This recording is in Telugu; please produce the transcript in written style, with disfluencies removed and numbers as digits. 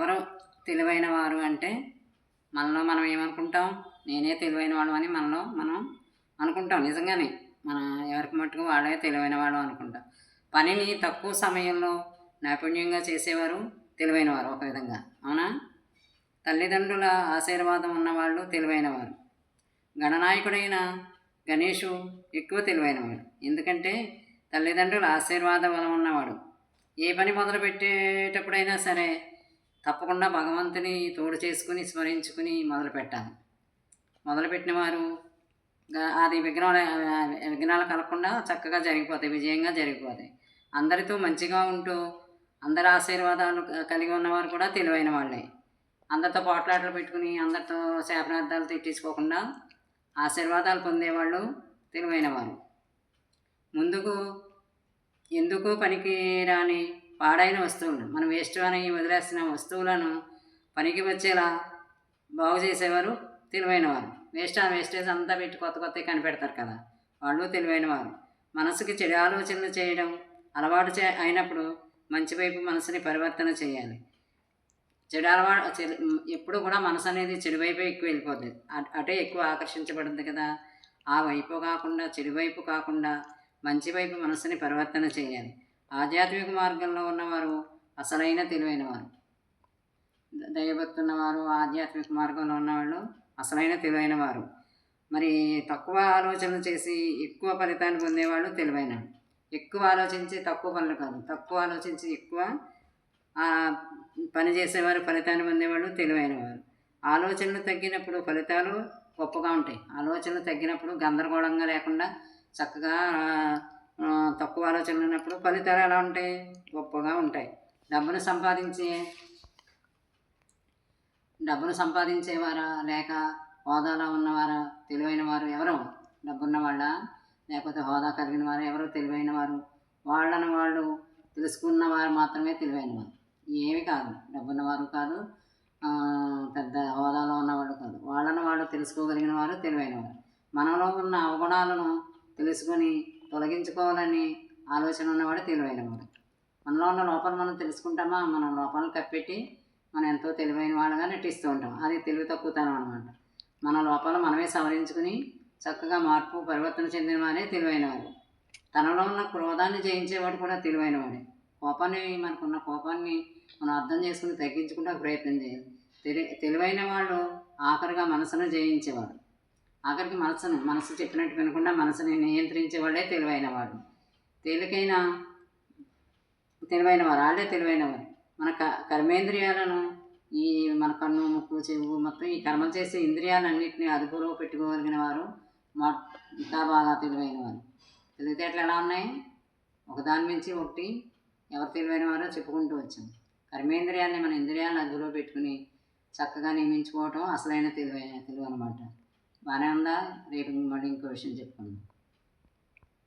ఎవరు తెలివైన వారు అంటే మనలో మనం ఏమనుకుంటాం, నేనే తెలివైన వాడు అని మనలో మనం అనుకుంటాం. నిజంగానే మన ఎవరికి మట్టుకు వాళ్ళే తెలివైన వాడు అనుకుంటాం. పనిని తక్కువ సమయంలో నైపుణ్యంగా చేసేవారు తెలివైనవారు ఒక విధంగా, అవునా? తల్లిదండ్రుల ఆశీర్వాదం ఉన్నవాళ్ళు తెలివైనవారు. గణనాయకుడైన గణేషు ఎక్కువ తెలివైనవాడు. ఎందుకంటే తల్లిదండ్రుల ఆశీర్వాద బలం ఉన్నవాడు. ఏ పని మొదలు పెట్టేటప్పుడైనా సరే తప్పకుండా భగవంతుని తోడు చేసుకుని స్మరించుకుని మొదలుపెట్టాలి. మొదలుపెట్టిన వారు అది విఘ్నాలు కలగకుండా చక్కగా జరిగిపోతాయి, విజయంగా జరిగిపోతాయి. అందరితో మంచిగా ఉంటూ అందరి ఆశీర్వాదాలు కలిగి ఉన్నవారు కూడా తెలివైన వాళ్ళే. అందరితో పోట్లాటలు పెట్టుకుని అందరితో శాపనార్థాలు తిట్టించుకోకుండా ఆశీర్వాదాలు పొందేవాళ్ళు తెలివైనవారు. ముందుకు ఎందుకు పనికి రాని పాడైన వస్తువులు, మనం వేస్ట్ అని వదిలేసిన వస్తువులను పనికి వచ్చేలా బాగు చేసేవారు తెలివైనవారు. వేస్టేజ్ అంతా పెట్టి కొత్త కొత్తవి కనిపెడతారు కదా, వాళ్ళు తెలివైనవారు. మనసుకి చెడు ఆలోచనలు చేయడం అలవాటు అయినప్పుడు మంచి వైపు మనసుని పరివర్తన చేయాలి. ఎప్పుడు కూడా మనసు అనేది చెడు వైపే ఎక్కువ వెళ్ళిపోతుంది, అటే ఎక్కువ ఆకర్షించబడుతుంది కదా. ఆ వైపు కాకుండా, చెడు వైపు కాకుండా మంచి వైపు మనసుని పరివర్తన చేయాలి. ఆధ్యాత్మిక మార్గంలో ఉన్నవారు అసలైన తెలివైనవారు. దైవభక్తి ఉన్నవారు, ఆధ్యాత్మిక మార్గంలో ఉన్నవాళ్ళు అసలైన తెలివైనవారు. మరి తక్కువ ఆలోచనలు చేసి ఎక్కువ ఫలితాన్ని పొందేవాళ్ళు తెలివైన. ఎక్కువ ఆలోచించి తక్కువ పనులు కాదు, తక్కువ ఆలోచించి ఎక్కువ పని చేసేవారు ఫలితాన్ని పొందేవాళ్ళు తెలివైనవారు. ఆలోచనలు తగ్గినప్పుడు ఫలితాలు గొప్పగా ఉంటాయి. ఆలోచనలు తగ్గినప్పుడు గందరగోళంగా లేకుండా చక్కగా తక్కువ ఆలోచనలు ఉన్నప్పుడు ఫలితాలు ఎలా ఉంటాయి, గొప్పగా ఉంటాయి. డబ్బును సంపాదించేవారా లేక హోదాలో ఉన్నవారా తెలివైన వారు ఎవరు? డబ్బున్న వాళ్ళ లేకపోతే హోదా కలిగిన వారు ఎవరు తెలివైన వారు? వాళ్ళను వాళ్ళు తెలుసుకున్న వారు మాత్రమే తెలివైన వారు. ఏమి కాదు, డబ్బున్నవారు కాదు, పెద్ద హోదాలో ఉన్నవాళ్ళు కాదు, వాళ్ళను వాళ్ళు తెలుసుకోగలిగిన వారు తెలివైన వారు. మనలో ఉన్న అవగుణాలను తెలుసుకొని తొలగించుకోవాలని ఆలోచన ఉన్నవాడు తెలివైనవాడు. మనలో ఉన్న లోపాలు మనం తెలుసుకుంటామా, మన లోపాలను కప్పెట్టి మనం ఎంతో తెలివైన వాళ్ళగా నటిస్తూ ఉంటాం. అది తెలివి తక్కువతనం అనమాట. మన లోపాలు మనమే సవరించుకుని చక్కగా మార్పు పరివర్తన చెందిన వారే తెలివైనవారు. తనలో ఉన్న క్రోధాన్ని జయించేవాడు కూడా తెలివైనవాడే. మనకున్న కోపాన్ని మనం అర్థం చేసుకుని తగ్గించుకుంటే ప్రయత్నం చేయాలి. తెలివైన వాళ్ళు ఆఖరిగా మనసును జయించేవాడు. ఆఖరికి మనసు చెప్పినట్టు వినకుండా మనసుని నియంత్రించేవాళ్ళే తెలివైనవాడు. తెలివైనవారు వాళ్ళే తెలివైనవారు. మన కర్మేంద్రియాలను, మన కన్ను, ముక్కు, చెవు మొత్తం ఈ కర్మలు చేసే ఇంద్రియాలన్నింటినీ అదుపులో పెట్టుకోగలిగిన వారు ఇంకా బాగా తెలివైనవారు. తెలివితేటలు ఎలా ఉన్నాయి, ఒకదాని మించి ఒకటి ఎవరు తెలివైన వారో చెప్పుకుంటూ వచ్చాం. కర్మేంద్రియాన్ని మన ఇంద్రియాలను అదుపులో పెట్టుకుని చక్కగా నియమించుకోవటం అసలైన తెలివి అనమాట. బాగానే ఉందా? రేపు మళ్ళీ ఇంకో విషయం చెప్పుకుందాం.